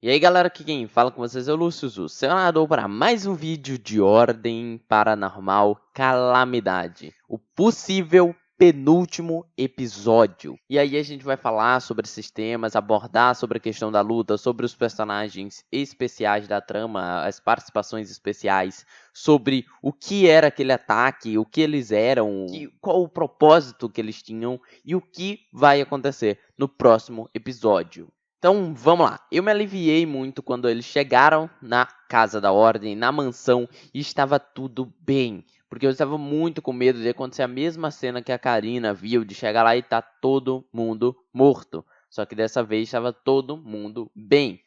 E aí galera, aqui quem fala com vocês é o Lúcio Zu, seu narrador para mais um vídeo de Ordem Paranormal Calamidade, o possível penúltimo episódio. E aí a gente vai falar sobre esses temas, abordar sobre a questão da luta, sobre os personagens especiais da trama, as participações especiais, sobre o que era aquele ataque, o que eles eram, qual o propósito que eles tinham e o que vai acontecer no próximo episódio. Então, vamos lá. Eu me aliviei muito quando eles chegaram na Casa da Ordem, na mansão, e estava tudo bem. Porque eu estava muito com medo de acontecer a mesma cena que a Karina viu, de chegar lá e tá todo mundo morto. Só que dessa vez estava todo mundo bem.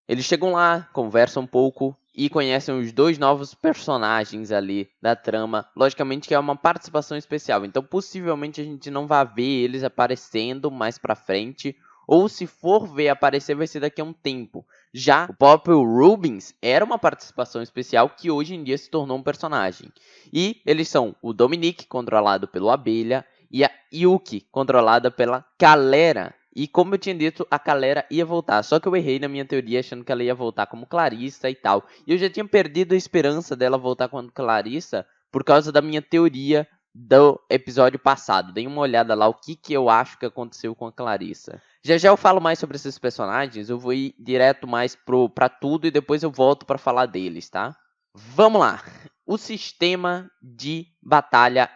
Eles chegam lá, conversam um pouco e conhecem os dois novos personagens ali da trama. Logicamente que é uma participação especial, então possivelmente a gente não vai ver eles aparecendo mais pra frente. Ou se for ver aparecer, vai ser daqui a um tempo. Já o próprio Rubens era uma participação especial que hoje em dia se tornou um personagem. E eles são o Dominique, controlado pelo Abelha, e a Yuki, controlada pela Galera. E como eu tinha dito, a Galera ia voltar. Só que eu errei na minha teoria, achando que ela ia voltar como Clarissa e tal. E eu já tinha perdido a esperança dela voltar como Clarissa por causa da minha teoria do episódio passado. Dei uma olhada lá o que eu acho que aconteceu com a Clarissa. Já eu falo mais sobre esses personagens, eu vou ir direto mais pra tudo e depois eu volto pra falar deles, tá? Vamos lá! O sistema de batalha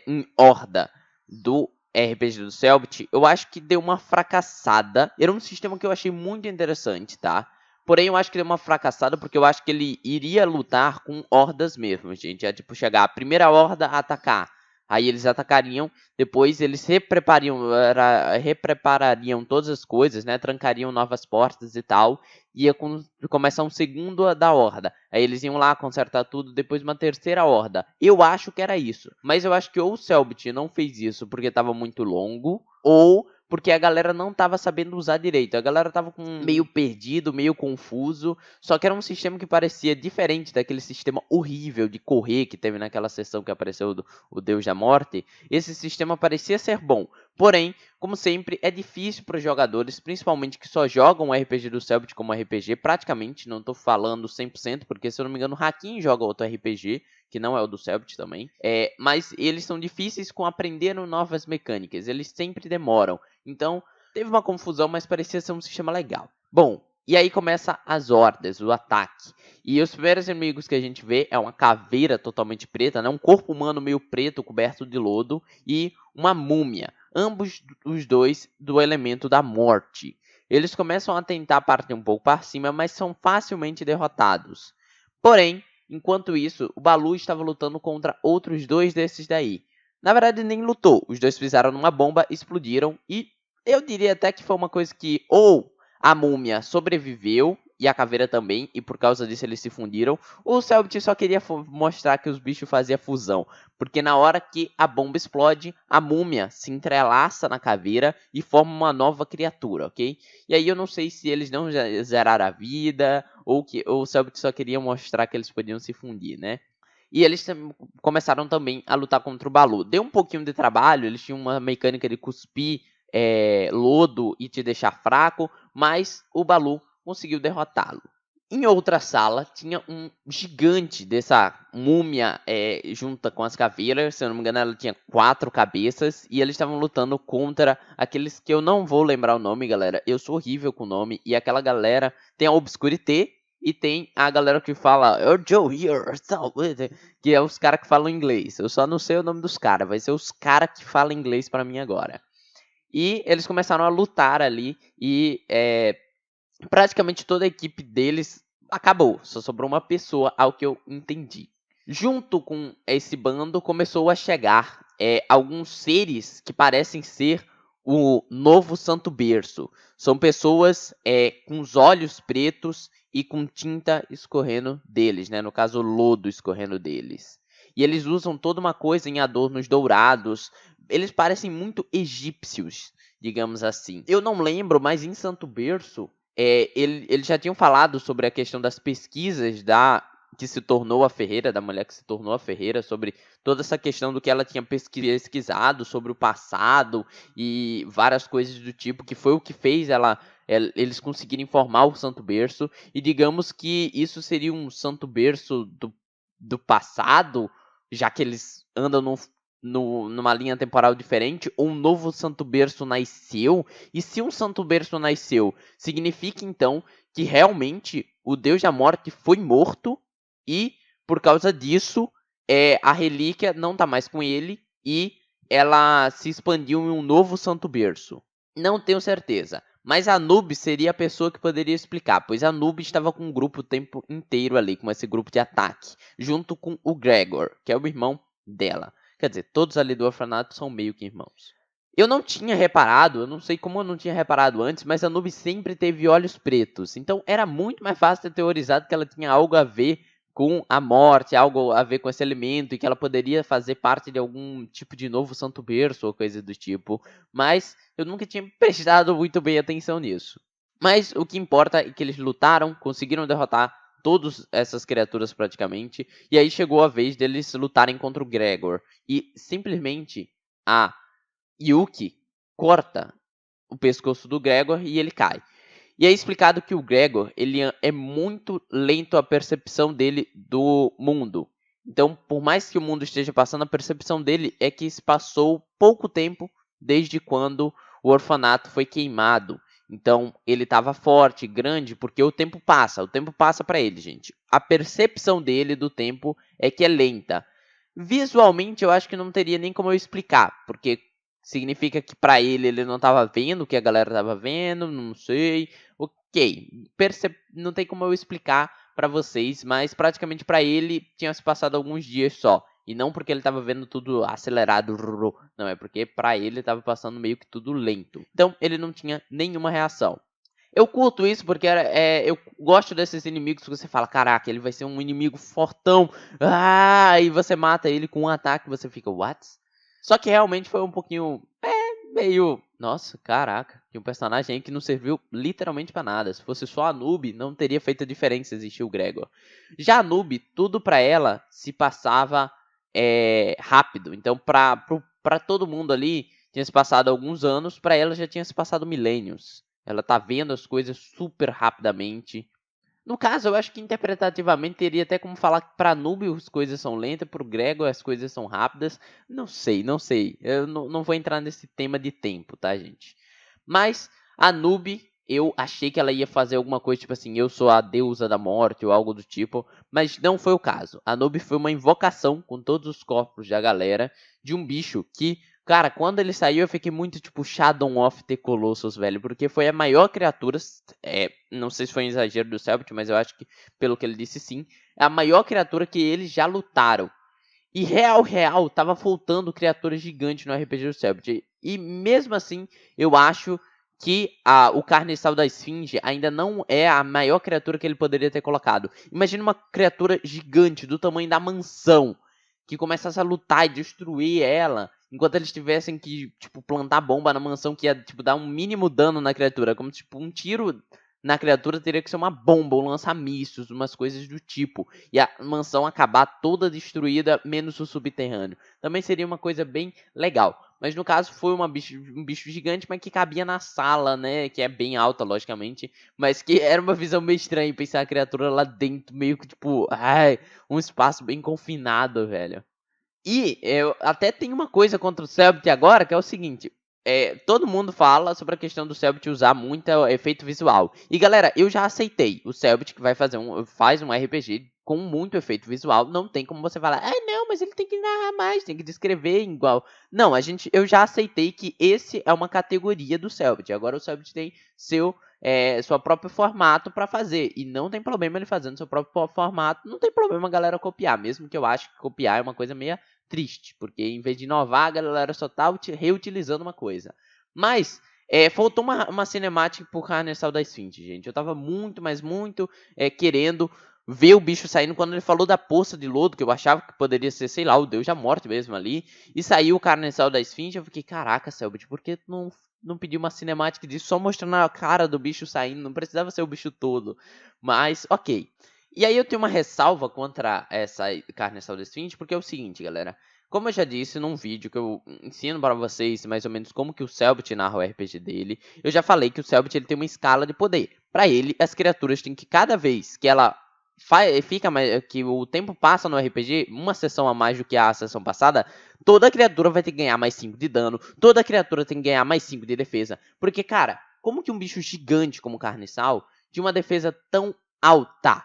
em horda do RPG do Selbit, eu acho que deu uma fracassada. Era um sistema que eu achei muito interessante, tá? Porém, eu acho que deu uma fracassada porque eu acho que ele iria lutar com hordas mesmo, gente. É tipo chegar a primeira horda a atacar. Aí eles atacariam, depois eles repreparariam todas as coisas, né? Trancariam novas portas e tal. Ia começar um segundo da horda. Aí eles iam lá consertar tudo, depois uma terceira horda. Eu acho que era isso. Mas eu acho que ou o Selbit não fez isso porque estava muito longo, ou porque a galera não estava sabendo usar direito. A galera estava meio perdido, meio confuso. Só que era um sistema que parecia diferente daquele sistema horrível de correr que teve naquela sessão que apareceu o Deus da Morte. Esse sistema parecia ser bom. Porém, como sempre, é difícil para os jogadores, principalmente que só jogam o RPG do Selbit como RPG, praticamente, não estou falando 100%, porque se eu não me engano o Hakim joga outro RPG, que não é o do Selbit também, mas eles são difíceis com aprendendo novas mecânicas, eles sempre demoram. Então, teve uma confusão, mas parecia ser um sistema legal. Bom, e aí começa as hordas, o ataque. E os primeiros inimigos que a gente vê é uma caveira totalmente preta, né? Um corpo humano meio preto, coberto de lodo, e uma múmia. Ambos os dois do elemento da morte. Eles começam a tentar partir um pouco para cima, mas são facilmente derrotados. Porém, enquanto isso, o Balu estava lutando contra outros dois desses daí. Na verdade, nem lutou. Os dois pisaram numa bomba, explodiram e eu diria até que foi uma coisa que ou a múmia sobreviveu e a caveira também, e por causa disso eles se fundiram, ou o Selbit só queria mostrar que os bichos faziam fusão. Porque na hora que a bomba explode, a múmia se entrelaça na caveira e forma uma nova criatura, ok? E aí eu não sei se eles não zeraram a vida, ou o Selbit só queria mostrar que eles podiam se fundir, né? E eles começaram também a lutar contra o Balu. Deu um pouquinho de trabalho, eles tinham uma mecânica de cuspir lodo e te deixar fraco, mas o Balu conseguiu derrotá-lo. Em outra sala, tinha um gigante dessa múmia junta com as caveiras. Se eu não me engano, ela tinha 4 cabeças. E eles estavam lutando contra aqueles que eu não vou lembrar o nome, galera. Eu sou horrível com o nome. E aquela galera tem a Obscurité e tem a galera que fala Joe here, que é os caras que falam inglês. Eu só não sei o nome dos caras. Vai ser os caras que falam inglês para mim agora. E eles começaram a lutar ali. E praticamente toda a equipe deles acabou, só sobrou uma pessoa, ao que eu entendi. Junto com esse bando começou a chegar alguns seres que parecem ser o novo Santo Berço. São pessoas com os olhos pretos e com tinta escorrendo deles, né? No caso, lodo escorrendo deles. E eles usam toda uma coisa em adornos dourados. Eles parecem muito egípcios, digamos assim. Eu não lembro, mas em Santo Berço eles já tinham falado sobre a questão das pesquisas que se tornou a Ferreira, da mulher que se tornou a Ferreira, sobre toda essa questão do que ela tinha pesquisado sobre o passado e várias coisas do tipo, que foi o que fez ela eles conseguirem formar o Santo Berço, e digamos que isso seria um Santo Berço do passado, já que eles andam numa linha temporal diferente, um novo Santo Berço nasceu, e se um Santo Berço nasceu, significa então que realmente o Deus da Morte foi morto, e por causa disso, a relíquia não está mais com ele, e ela se expandiu em um novo Santo Berço. Não tenho certeza, mas Anubis seria a pessoa que poderia explicar, pois Anubis estava com um grupo o tempo inteiro ali, com esse grupo de ataque, junto com o Gregor, que é o irmão dela. Quer dizer, todos ali do orfanato são meio que irmãos. Eu não tinha reparado, eu não sei como eu não tinha reparado antes, mas Anubis sempre teve olhos pretos, então era muito mais fácil ter teorizado que ela tinha algo a ver com a morte, algo a ver com esse elemento, e que ela poderia fazer parte de algum tipo de novo Santo Berço ou coisa do tipo, mas eu nunca tinha prestado muito bem atenção nisso. Mas o que importa é que eles lutaram, conseguiram derrotar todas essas criaturas praticamente, e aí chegou a vez deles lutarem contra o Gregor, e simplesmente a Yuki corta o pescoço do Gregor e ele cai. E é explicado que o Gregor ele é muito lento a percepção dele do mundo. Então, por mais que o mundo esteja passando, a percepção dele é que se passou pouco tempo desde quando o orfanato foi queimado. Então, ele estava forte, grande, porque o tempo passa para ele, gente. A percepção dele do tempo é que é lenta. Visualmente, eu acho que não teria nem como eu explicar, porque significa que para ele não estava vendo o que a galera estava vendo, não sei. Ok, não tem como eu explicar para vocês, mas praticamente para ele tinha se passado alguns dias só. E não porque ele estava vendo tudo acelerado, não, é porque para ele estava passando meio que tudo lento. Então ele não tinha nenhuma reação. Eu curto isso porque eu gosto desses inimigos que você fala, caraca, ele vai ser um inimigo fortão, e você mata ele com um ataque e você fica, what? Só que realmente foi um pouquinho, meio, nossa, caraca, tinha um personagem aí que não serviu literalmente pra nada. Se fosse só a Noob, não teria feito a diferença existir o Gregor. Já a Noob, tudo pra ela se passava rápido. Então pra todo mundo ali, tinha se passado alguns anos, pra ela já tinha se passado milênios. Ela tá vendo as coisas super rapidamente. No caso, eu acho que interpretativamente teria até como falar que pra Noob as coisas são lentas, pro Gregor as coisas são rápidas. Não sei. Eu não vou entrar nesse tema de tempo, tá, gente? Mas a Noob, eu achei que ela ia fazer alguma coisa tipo assim, eu sou a deusa da morte ou algo do tipo, mas não foi o caso. A Noob foi uma invocação com todos os corpos da galera de um bicho que, cara, quando ele saiu eu fiquei muito tipo Shadow of the Colossus, velho, porque foi a maior criatura, não sei se foi um exagero do Selbit, mas eu acho que pelo que ele disse sim, é a maior criatura que eles já lutaram. E real, tava faltando criaturas gigantes no RPG do Selbit. E mesmo assim, eu acho que o Carniçal da Esfinge ainda não é a maior criatura que ele poderia ter colocado. Imagina uma criatura gigante do tamanho da mansão, que começasse a lutar e destruir ela, enquanto eles tivessem que, tipo, plantar bomba na mansão que ia, tipo, dar um mínimo dano na criatura. Como, tipo, um tiro na criatura teria que ser uma bomba, ou lançar mísseis, umas coisas do tipo. E a mansão acabar toda destruída, menos o subterrâneo. Também seria uma coisa bem legal. Mas no caso foi um bicho gigante, mas que cabia na sala, né? Que é bem alta, logicamente. Mas que era uma visão meio estranha, pensar a criatura lá dentro, meio que tipo, um espaço bem confinado, velho. E eu até tenho uma coisa contra o Selbit agora, que é o seguinte. Todo mundo fala sobre a questão do Selbit usar muito efeito visual. E galera, eu já aceitei. O Selbit que vai faz um RPG com muito efeito visual. Não tem como você falar, não, mas ele tem que narrar mais, tem que descrever igual. Não, eu já aceitei que esse é uma categoria do Selbit. Agora o Selbit tem seu próprio formato para fazer. E não tem problema ele fazendo seu próprio formato. Não tem problema a galera copiar. Mesmo que eu acho que copiar é uma coisa meio triste. Porque em vez de inovar, a galera só tá reutilizando uma coisa. Mas faltou uma cinemática por Carniçal da Esfinge, gente. Eu tava muito, mas muito querendo ver o bicho saindo. Quando ele falou da poça de lodo, que eu achava que poderia ser, sei lá, o Deus da Morte mesmo ali. E saiu o Carniçal da Esfinge. Eu fiquei, caraca, Selbit, por que tu não pediu uma cinemática disso, só mostrando a cara do bicho saindo, não precisava ser o bicho todo. Mas, ok. E aí eu tenho uma ressalva contra essa Carniçal da Esfinge, porque é o seguinte, galera. Como eu já disse num vídeo que eu ensino para vocês mais ou menos como que o Cellbit narra o RPG dele, eu já falei que o Cellbit ele tem uma escala de poder. Para ele, as criaturas têm que cada vez que ela fica mais, que o tempo passa no RPG, uma sessão a mais do que a sessão passada, toda criatura vai ter que ganhar mais 5 de dano, toda criatura tem que ganhar mais 5 de defesa. Porque, cara, como que um bicho gigante como o Carniçal tinha uma defesa tão alta?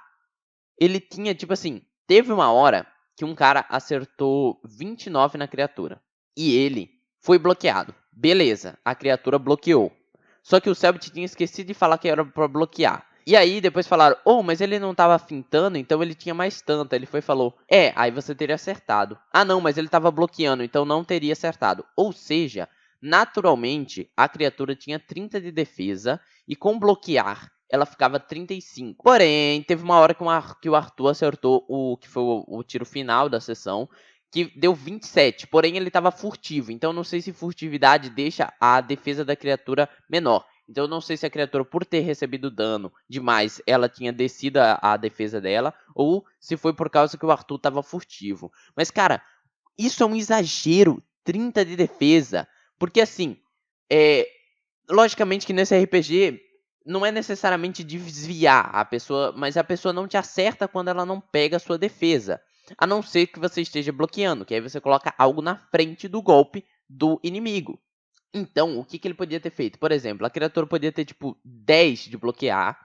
Ele tinha, tipo assim, teve uma hora que um cara acertou 29 na criatura. E ele foi bloqueado. Beleza, a criatura bloqueou. Só que o Cellbit tinha esquecido de falar que era pra bloquear. E aí depois falaram, mas ele não tava fintando, então ele tinha mais tanto. Ele foi e falou, aí você teria acertado. Ah não, mas ele tava bloqueando, então não teria acertado. Ou seja, naturalmente a criatura tinha 30 de defesa e com bloquear ela ficava 35. Porém, teve uma hora que o Arthur acertou o que foi o tiro final da sessão, que deu 27. Porém, ele estava furtivo. Então, não sei se furtividade deixa a defesa da criatura menor. Então, eu não sei se a criatura, por ter recebido dano demais, ela tinha descido a defesa dela, ou se foi por causa que o Arthur estava furtivo. Mas, cara, isso é um exagero. 30 de defesa. Porque, assim, logicamente que nesse RPG não é necessariamente desviar a pessoa, mas a pessoa não te acerta quando ela não pega a sua defesa. A não ser que você esteja bloqueando, que aí você coloca algo na frente do golpe do inimigo. Então, o que ele podia ter feito? Por exemplo, a criatura podia ter, tipo, 10 de bloquear,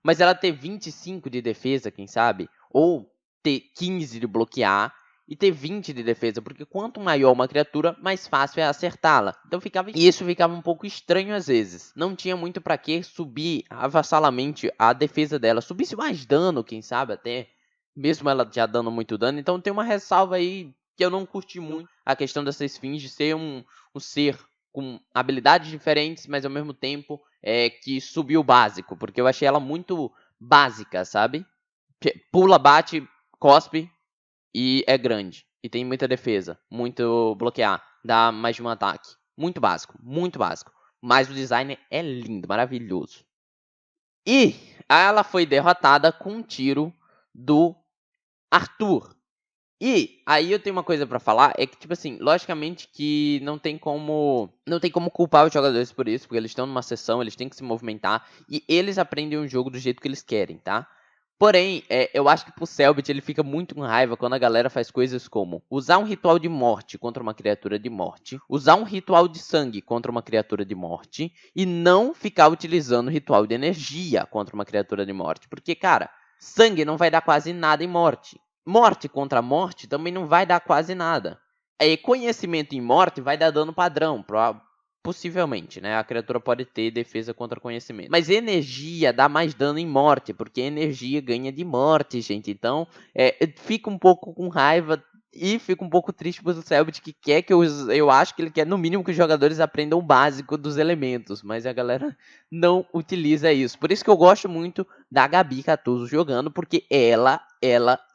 mas ela ter 25 de defesa, quem sabe? Ou ter 15 de bloquear e ter 20 de defesa, porque quanto maior uma criatura, mais fácil é acertá-la. Então isso ficava um pouco estranho às vezes. Não tinha muito para que subir avassalamente a defesa dela. Subisse mais dano, quem sabe até, mesmo ela já dando muito dano. Então tem uma ressalva aí que eu não curti muito, a questão dessa esfinge ser um ser com habilidades diferentes, mas ao mesmo tempo que subiu o básico, porque eu achei ela muito básica, sabe? Pula, bate, cospe, e é grande. E tem muita defesa. Muito bloquear. Dá mais de um ataque. Muito básico. Muito básico. Mas o design é lindo. Maravilhoso. E ela foi derrotada com um tiro do Arthur. E aí eu tenho uma coisa pra falar, é que, tipo assim, logicamente que não tem como culpar os jogadores por isso, porque eles estão numa sessão, eles têm que se movimentar, e eles aprendem o jogo do jeito que eles querem, tá? Porém, eu acho que pro Cellbit ele fica muito com raiva quando a galera faz coisas como usar um ritual de morte contra uma criatura de morte, usar um ritual de sangue contra uma criatura de morte, e não ficar utilizando ritual de energia contra uma criatura de morte. Porque, cara, sangue não vai dar quase nada em morte. Morte contra morte também não vai dar quase nada. Conhecimento em morte vai dar dano padrão, possivelmente, né? A criatura pode ter defesa contra conhecimento. Mas energia dá mais dano em morte, porque energia ganha de morte, gente. Então, fica um pouco com raiva e fica um pouco triste pro Cellbit, que quer que eu acho que ele quer no mínimo que os jogadores aprendam o básico dos elementos, mas a galera não utiliza isso. Por isso que eu gosto muito da Gabi Catuso jogando, porque ela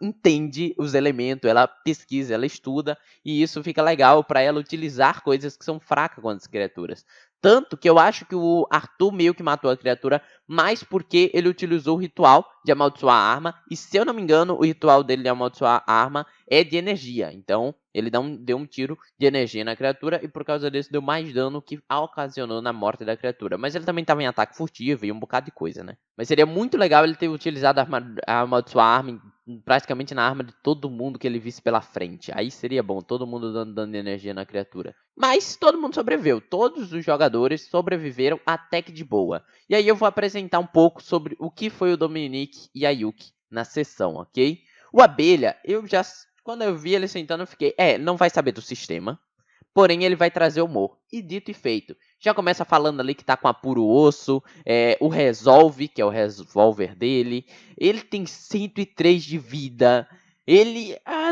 entende os elementos, ela pesquisa, ela estuda, e isso fica legal para ela utilizar coisas que são fracas contra as criaturas. Tanto que eu acho que o Arthur meio que matou a criatura, mais porque ele utilizou o ritual de amaldiçoar a arma, e se eu não me engano, o ritual dele de amaldiçoar a arma é de energia. Então, ele deu um tiro de energia na criatura, e por causa disso deu mais dano que ocasionou na morte da criatura. Mas ele também estava em ataque furtivo e um bocado de coisa, né? Mas seria muito legal ele ter utilizado a amaldiçoar a arma praticamente na arma de todo mundo que ele visse pela frente. Aí seria bom, todo mundo dando dano de energia na criatura. Mas todo mundo sobreviveu, todos os jogadores sobreviveram até que de boa. E aí eu vou apresentar um pouco sobre o que foi o Dominique e a Yuki na sessão, ok? O Abelha, quando eu vi ele sentando, eu fiquei, não vai saber do sistema, porém ele vai trazer humor. E dito e feito, já começa falando ali que tá com apuro osso, o Resolve, que é o revólver dele, ele tem 103 de vida,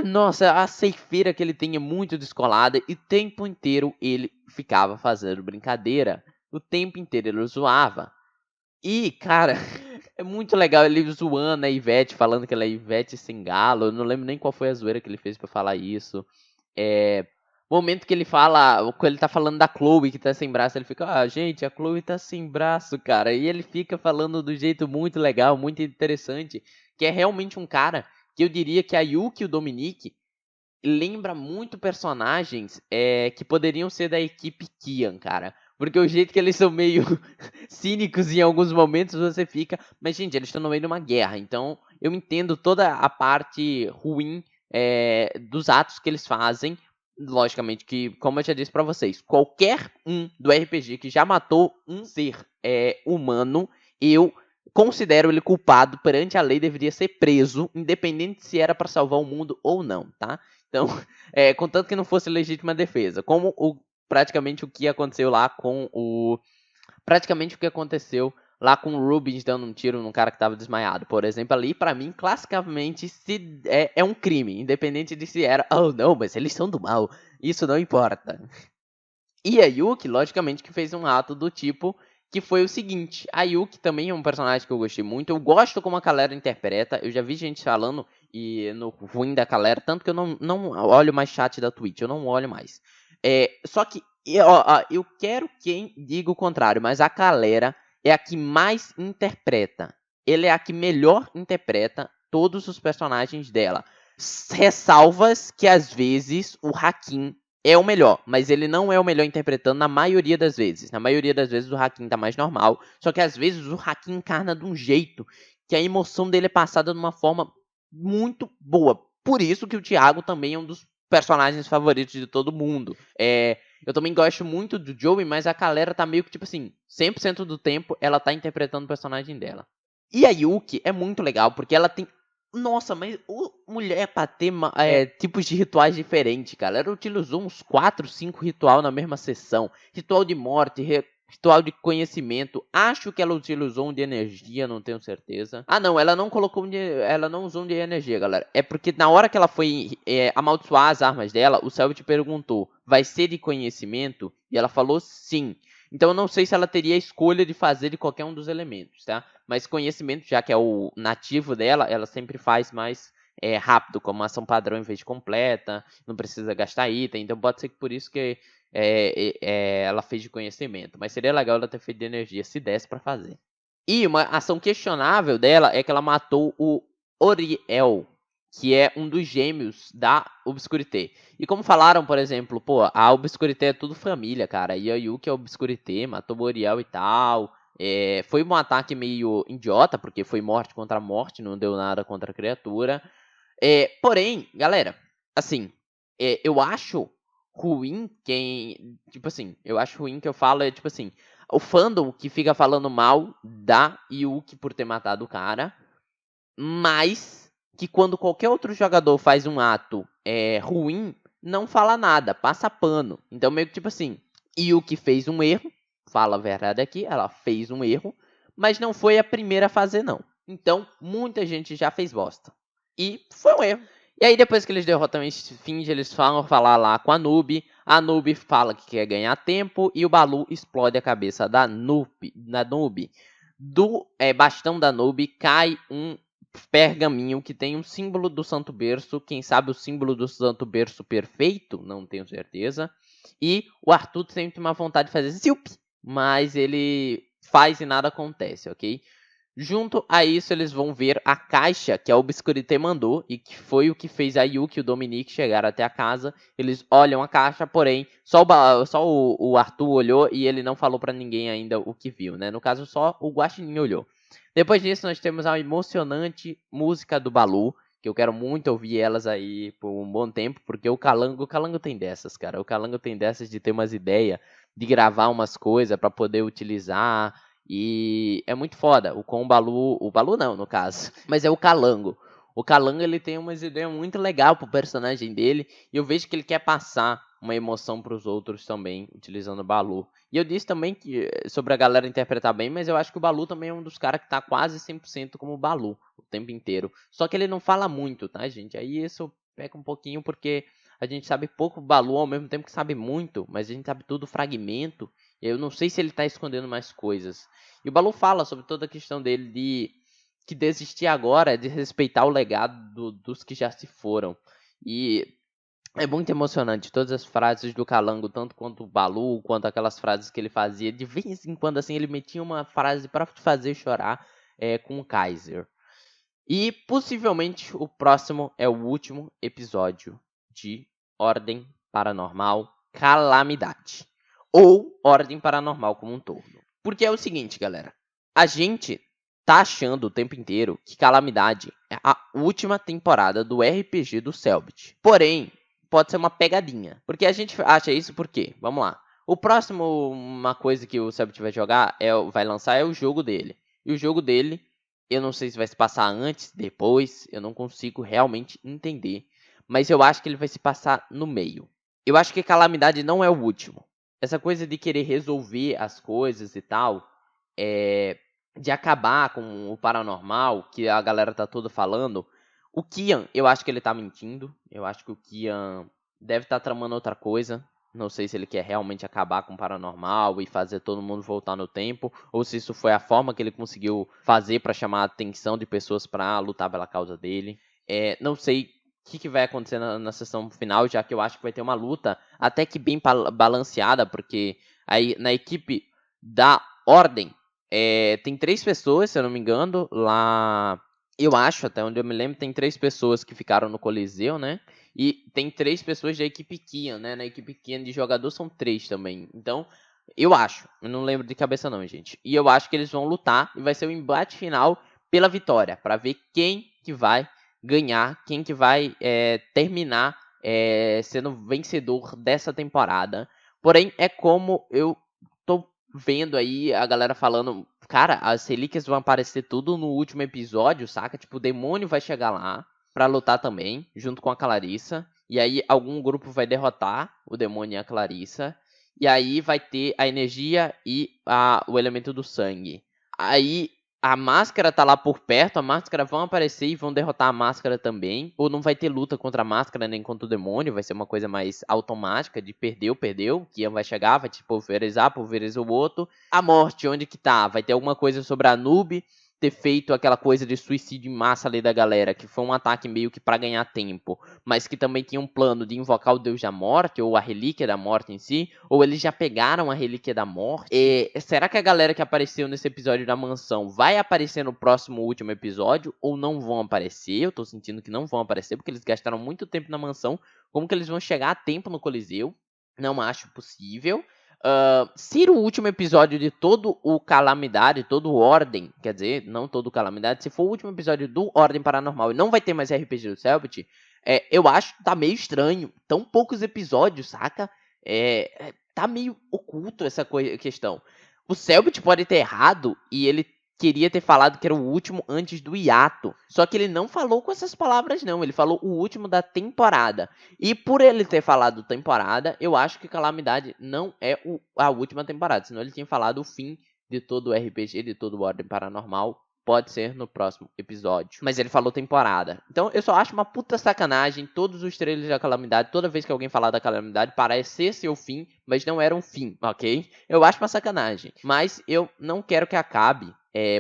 nossa, a ceifeira que ele tem é muito descolada, e o tempo inteiro ele ficava fazendo brincadeira, o tempo inteiro ele zoava. E, cara, é muito legal ele zoando a Ivete, falando que ela é Ivete sem galo, eu não lembro nem qual foi a zoeira que ele fez pra falar isso. Momento que ele fala, quando ele tá falando da Chloe que tá sem braço, ele fica, gente, a Chloe tá sem braço, cara. E ele fica falando do jeito muito legal, muito interessante, que é realmente um cara que eu diria que a Yuki e o Dominique lembra muito personagens que poderiam ser da equipe Kian, cara. Porque o jeito que eles são meio cínicos em alguns momentos você fica. Mas, gente, eles estão no meio de uma guerra. Então, eu entendo toda a parte ruim dos atos que eles fazem. Logicamente que, como eu já disse pra vocês, qualquer um do RPG que já matou um ser humano, eu considero ele culpado perante a lei, deveria ser preso, independente se era pra salvar o mundo ou não, tá? Então, contanto que não fosse legítima defesa. Como praticamente o que aconteceu lá com o. Praticamente o que aconteceu lá com o Rubens dando um tiro num cara que estava desmaiado. Por exemplo, ali, pra mim, classicamente, se é um crime. Independente de se era. Oh, não, mas eles são do mal. Isso não importa. E a Yuki, logicamente, que fez um ato do tipo que foi o seguinte. A Yuki também é um personagem que eu gostei muito. Eu gosto como a galera interpreta. Eu já vi gente falando e no ruim da galera, tanto que eu não olho mais chat da Twitch. Eu não olho mais. Só que eu quero quem diga o contrário, mas a galera é a que mais interpreta. Ele é a que melhor interpreta todos os personagens dela. Ressalvas que às vezes o Hakim é o melhor, mas ele não é o melhor interpretando na maioria das vezes. Na maioria das vezes o Hakim tá mais normal, só que às vezes o Hakim encarna de um jeito que a emoção dele é passada de uma forma muito boa. Por isso que o Thiago também é um dos personagens favoritos de todo mundo. Eu também gosto muito do Joey, mas a galera tá meio que tipo assim, 100% do tempo ela tá interpretando o personagem dela. E a Yuki é muito legal, porque ela tem. Nossa, mas mulher pra ter tipos de rituais diferentes, cara. Ela utilizou uns 4, 5 ritual na mesma sessão. Ritual de morte, ritual de conhecimento. Acho que ela utilizou um de energia, não tenho certeza. Ah, não, ela não colocou ela não usou um de energia, galera. É porque na hora que ela foi amaldiçoar as armas dela, o Selbit perguntou: vai ser de conhecimento? E ela falou sim. Então eu não sei se ela teria a escolha de fazer de qualquer um dos elementos, tá? Mas conhecimento, já que é o nativo dela, ela sempre faz mais rápido, como ação padrão em vez de completa, não precisa gastar item, então pode ser que por isso que ela fez de conhecimento. Mas seria legal ela ter feito de energia, se desse pra fazer. E uma ação questionável dela é que ela matou o Oriel, que é um dos gêmeos da Obscurité. E como falaram, por exemplo, pô, a Obscurité é tudo família, cara. E a Yuki é a Obscurité, matou o Oriel e tal. Foi um ataque meio idiota, porque foi morte contra morte, não deu nada contra a criatura. Porém, galera, assim, eu acho ruim quem. Tipo assim, eu acho ruim que eu falo, tipo assim, o fandom que fica falando mal da Yuki por ter matado o cara, mas que quando qualquer outro jogador faz um ato ruim, não fala nada, passa pano. Então, meio que tipo assim, Yuki fez um erro, fala a verdade aqui, ela fez um erro, mas não foi a primeira a fazer, não. Então, muita gente já fez bosta. E foi um erro. E aí, depois que eles derrotam esse Finge, eles falam falar lá com a Noob. A Noob fala que quer ganhar tempo e o Balu explode a cabeça da Noob. Do bastão da Noob cai um pergaminho que tem um símbolo do Santo Berço. Quem sabe o símbolo do Santo Berço perfeito? Não tenho certeza. E o Arthur sempre tem uma vontade de fazer zilp, mas ele faz e nada acontece, ok? Junto a isso, eles vão ver a caixa que a Obscurité mandou e que foi o que fez a Yuki e o Dominique chegar até a casa. Eles olham a caixa, porém, só o Arthur olhou e ele não falou pra ninguém ainda o que viu, né? No caso, só o Guaxinim olhou. Depois disso, nós temos a emocionante música do Balu, que eu quero muito ouvir elas aí por um bom tempo, porque o Calango tem dessas, cara. O Calango tem dessas de ter umas ideias, de gravar umas coisas pra poder utilizar. E é muito foda. O Balu não, no caso, mas é o Calango. O Calango ele tem umas ideias muito legais pro personagem dele, e eu vejo que ele quer passar uma emoção pros outros também, utilizando o Balu. E eu disse também que sobre a galera interpretar bem, mas eu acho que o Balu também é um dos caras que tá quase 100% como o Balu o tempo inteiro. Só que ele não fala muito, tá, gente? Aí isso peca um pouquinho porque a gente sabe pouco do Balu ao mesmo tempo que sabe muito, mas a gente sabe tudo fragmento. Eu não sei se ele tá escondendo mais coisas. E o Balu fala sobre toda a questão dele de que desistir agora é de respeitar o legado dos que já se foram. E é muito emocionante todas as frases do Calango, tanto quanto o Balu, quanto aquelas frases que ele fazia. De vez em quando, assim, ele metia uma frase para te fazer chorar com o Kaiser. E possivelmente o próximo é o último episódio de Ordem Paranormal Calamidade. Ou Ordem Paranormal como um todo. Porque é o seguinte, galera. A gente tá achando o tempo inteiro que Calamidade é a última temporada do RPG do Cellbit. Porém, pode ser uma pegadinha. Porque a gente acha isso porque, vamos lá. O próximo, uma coisa que o Cellbit vai jogar, vai lançar é o jogo dele. E o jogo dele, eu não sei se vai se passar antes, depois, eu não consigo realmente entender. Mas eu acho que ele vai se passar no meio. Eu acho que Calamidade não é o último. Essa coisa de querer resolver as coisas e tal, de acabar com o paranormal, que a galera tá toda falando, o Kian, eu acho que ele tá mentindo. Eu acho que o Kian deve estar tramando outra coisa. Não sei se ele quer realmente acabar com o paranormal e fazer todo mundo voltar no tempo, ou se isso foi a forma que ele conseguiu fazer para chamar a atenção de pessoas para lutar pela causa dele. Não sei o que vai acontecer na sessão final, já que eu acho que vai ter uma luta até que bem balanceada, porque aí na equipe da Ordem tem 3 pessoas, se eu não me engano, lá. Eu acho, até onde eu me lembro, tem 3 pessoas que ficaram no Coliseu, né? E tem 3 pessoas da equipe Kian, né? Na equipe Kian de jogador são 3 também. Então, eu acho. Eu não lembro de cabeça não, gente. E eu acho que eles vão lutar e vai ser o embate final pela vitória. Para ver quem que vai ganhar, quem que vai terminar sendo vencedor dessa temporada. Porém, é como eu tô vendo aí a galera falando, cara, as relíquias vão aparecer tudo no último episódio, saca? Tipo, o demônio vai chegar lá pra lutar também, junto com a Clarissa. E aí algum grupo vai derrotar o demônio e a Clarissa. E aí vai ter a energia e o elemento do sangue. Aí a máscara tá lá por perto, a máscara vão aparecer e vão derrotar a máscara também. Ou não vai ter luta contra a máscara nem contra o demônio, vai ser uma coisa mais automática de perdeu. Kian vai chegar, vai te pulverizar o outro. A morte, onde que tá? Vai ter alguma coisa sobre a Noob ter feito aquela coisa de suicídio em massa ali da galera, que foi um ataque meio que pra ganhar tempo, mas que também tinha um plano de invocar o Deus da Morte, ou a Relíquia da Morte em si, ou eles já pegaram a Relíquia da Morte. Será que a galera que apareceu nesse episódio da mansão vai aparecer no próximo último episódio, ou não vão aparecer? Eu tô sentindo que não vão aparecer, porque eles gastaram muito tempo na mansão. Como que eles vão chegar a tempo no Coliseu? Não acho possível. Se o último episódio de todo o Calamidade, todo o Ordem, quer dizer, não todo o Calamidade, se for o último episódio do Ordem Paranormal e não vai ter mais RPG do Cellbit, eu acho que tá meio estranho. Tão poucos episódios, saca? Tá meio oculto essa questão. O Cellbit pode ter errado e ele queria ter falado que era o último antes do hiato. Só que ele não falou com essas palavras, não. Ele falou o último da temporada. E por ele ter falado temporada, eu acho que Calamidade não é a última temporada. Senão ele tinha falado o fim de todo o RPG, de todo o Ordem Paranormal. Pode ser no próximo episódio. Mas ele falou temporada. Então eu só acho uma puta sacanagem. Todos os trailers da Calamidade, toda vez que alguém falar da Calamidade, parece ser seu fim, mas não era um fim, ok? Eu acho uma sacanagem. Mas eu não quero que acabe.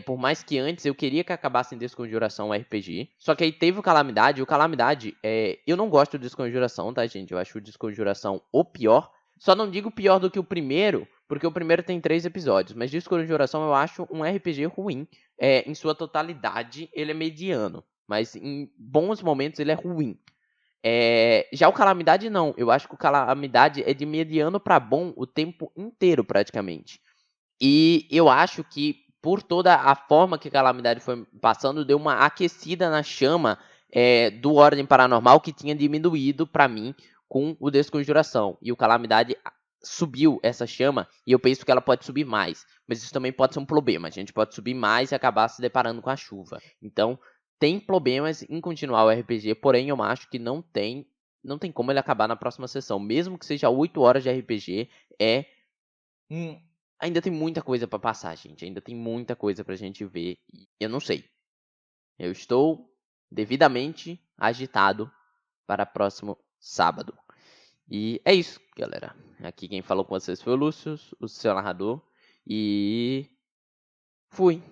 Por mais que antes eu queria que acabasse em Desconjuração RPG. Só que aí teve o Calamidade. O Calamidade, eu não gosto de Desconjuração, tá, gente? Eu acho o Desconjuração o pior. Só não digo pior do que o primeiro, porque o primeiro tem 3 episódios. Mas Desconjuração eu acho um RPG ruim. Em sua totalidade, ele é mediano. Mas em bons momentos ele é ruim. Já o Calamidade não. Eu acho que o Calamidade é de mediano pra bom o tempo inteiro, praticamente. E eu acho que por toda a forma que a Calamidade foi passando, deu uma aquecida na chama do Ordem Paranormal que tinha diminuído pra mim com o Desconjuração. E o Calamidade subiu essa chama e eu penso que ela pode subir mais. Mas isso também pode ser um problema. A gente pode subir mais e acabar se deparando com a chuva. Então, tem problemas em continuar o RPG, porém eu acho que não tem como ele acabar na próxima sessão. Mesmo que seja 8 horas de RPG, ainda tem muita coisa pra passar, gente. Ainda tem muita coisa pra gente ver. E eu não sei. Eu estou devidamente agitado para próximo sábado. E é isso, galera. Aqui quem falou com vocês foi o Lúcio, o seu narrador. E fui.